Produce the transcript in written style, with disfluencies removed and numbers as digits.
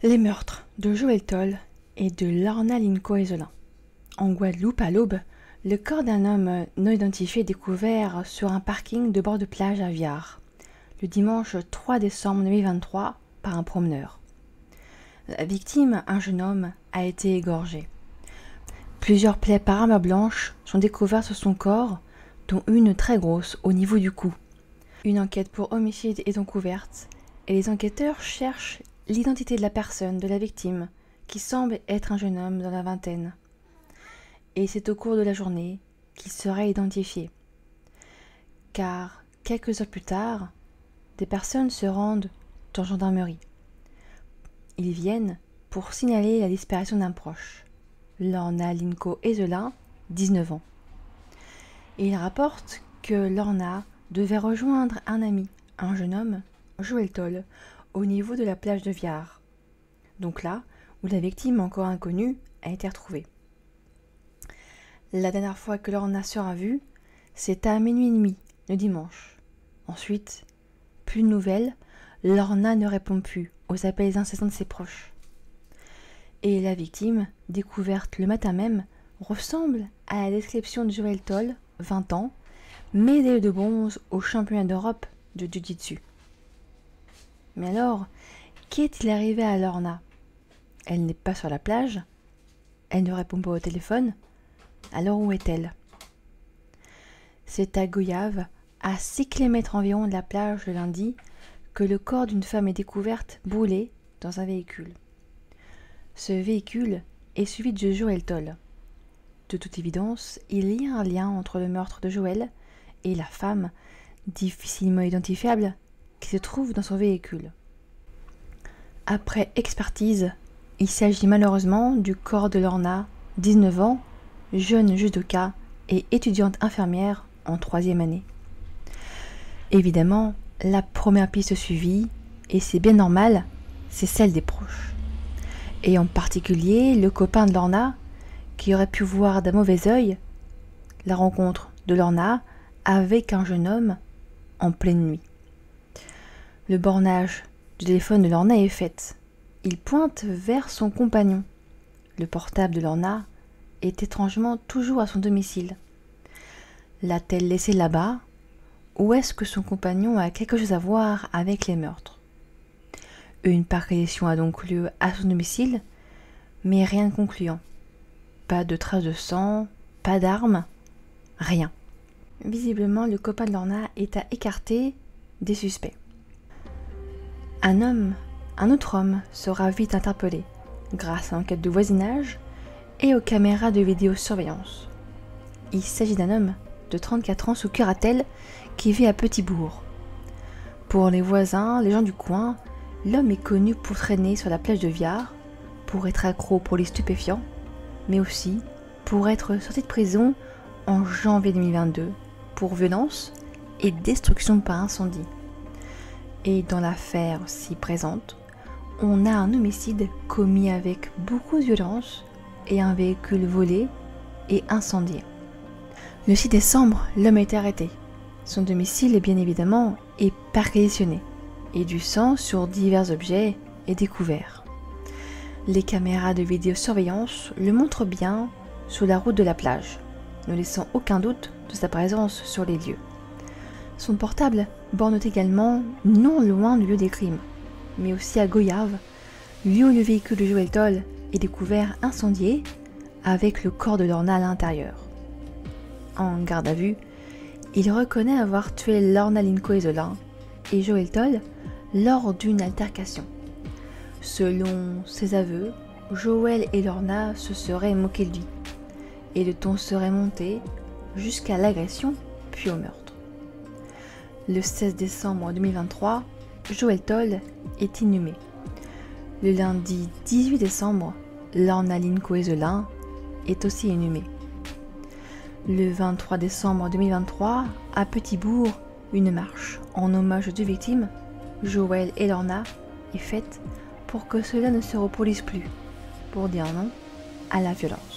Les meurtres de Joël Toll et de Lorna Linkoezelin. En Guadeloupe, à l'aube, le corps d'un homme non identifié est découvert sur un parking de bord de plage à Viard, le dimanche 3 décembre 2023, par un promeneur. La victime, un jeune homme, a été égorgé. Plusieurs plaies par arme blanche sont découvertes sur son corps, dont une très grosse au niveau du cou. Une enquête pour homicide est donc ouverte et les enquêteurs cherchent l'identité de la personne, de la victime, qui semble être un jeune homme dans la vingtaine. Et c'est au cours de la journée qu'il sera identifié. Car, quelques heures plus tard, des personnes se rendent en gendarmerie. Ils viennent pour signaler la disparition d'un proche, Lorna Linkoezelin, 19 ans. Et ils rapportent que Lorna devait rejoindre un ami, un jeune homme, Joël Toll, au niveau de la plage de Viard. Donc là où la victime encore inconnue a été retrouvée. La dernière fois que Lorna sera vue, c'est à minuit et demi, le dimanche. Ensuite, plus de nouvelles, Lorna ne répond plus aux appels incessants de ses proches. Et la victime, découverte le matin même, ressemble à la description de Joël Toll, 20 ans, médaillé de bronze au championnat d'Europe de Jiu-Jitsu. Mais alors, qu'est-il arrivé à Lorna? Elle n'est pas sur la plage, elle ne répond pas au téléphone, alors où est-elle? C'est à Goyave, à 6 km environ de la plage le lundi, que le corps d'une femme est découvert brûlé dans un véhicule. Ce véhicule est celui de Joël Toll. De toute évidence, il y a un lien entre le meurtre de Joël et la femme, difficilement identifiable, qui se trouve dans son véhicule. Après expertise, il s'agit malheureusement du corps de Lorna, 19 ans, jeune judoka et étudiante infirmière en 3e année. Évidemment, la première piste suivie, et c'est bien normal, c'est celle des proches. Et en particulier le copain de Lorna, qui aurait pu voir d'un mauvais œil la rencontre de Lorna avec un jeune homme en pleine nuit. Le bornage du téléphone de Lorna est fait. Il pointe vers son compagnon. Le portable de Lorna est étrangement toujours à son domicile. L'a-t-elle laissé là-bas, ou est-ce que son compagnon a quelque chose à voir avec les meurtres? Une perquisition a donc lieu à son domicile, mais rien de concluant. Pas de traces de sang, pas d'armes, rien. Visiblement, le copain de Lorna est à écarter des suspects. Un autre homme sera vite interpellé grâce à l'enquête de voisinage et aux caméras de vidéosurveillance. Il s'agit d'un homme de 34 ans sous curatelle qui vit à Petit-Bourg. Pour les voisins, les gens du coin, l'homme est connu pour traîner sur la plage de Viard, pour être accro pour les stupéfiants, mais aussi pour être sorti de prison en janvier 2022 pour violence et destruction par incendie. Et dans l'affaire ci présente, on a un homicide commis avec beaucoup de violence et un véhicule volé et incendié. Le 6 décembre, l'homme a été arrêté. Son domicile est bien évidemment perquisitionné et du sang sur divers objets est découvert. Les caméras de vidéosurveillance le montrent bien sur la route de la plage, ne laissant aucun doute de sa présence sur les lieux. Son portable borne également non loin du lieu des crimes, mais aussi à Goyave, lieu où le véhicule de Joël Toll est découvert incendié avec le corps de Lorna à l'intérieur. En garde à vue, il reconnaît avoir tué Lorna Linkoezelin et Joël Toll lors d'une altercation. Selon ses aveux, Joël et Lorna se seraient moqués de lui, et le ton serait monté jusqu'à l'agression puis au meurtre. Le 16 décembre 2023, Joël Toll est inhumé. Le lundi 18 décembre, Lorna Linkoezelin est aussi inhumée. Le 23 décembre 2023, à Petit-Bourg, une marche en hommage aux deux victimes, Joël et Lorna, est faite pour que cela ne se reproduise plus, pour dire non à la violence.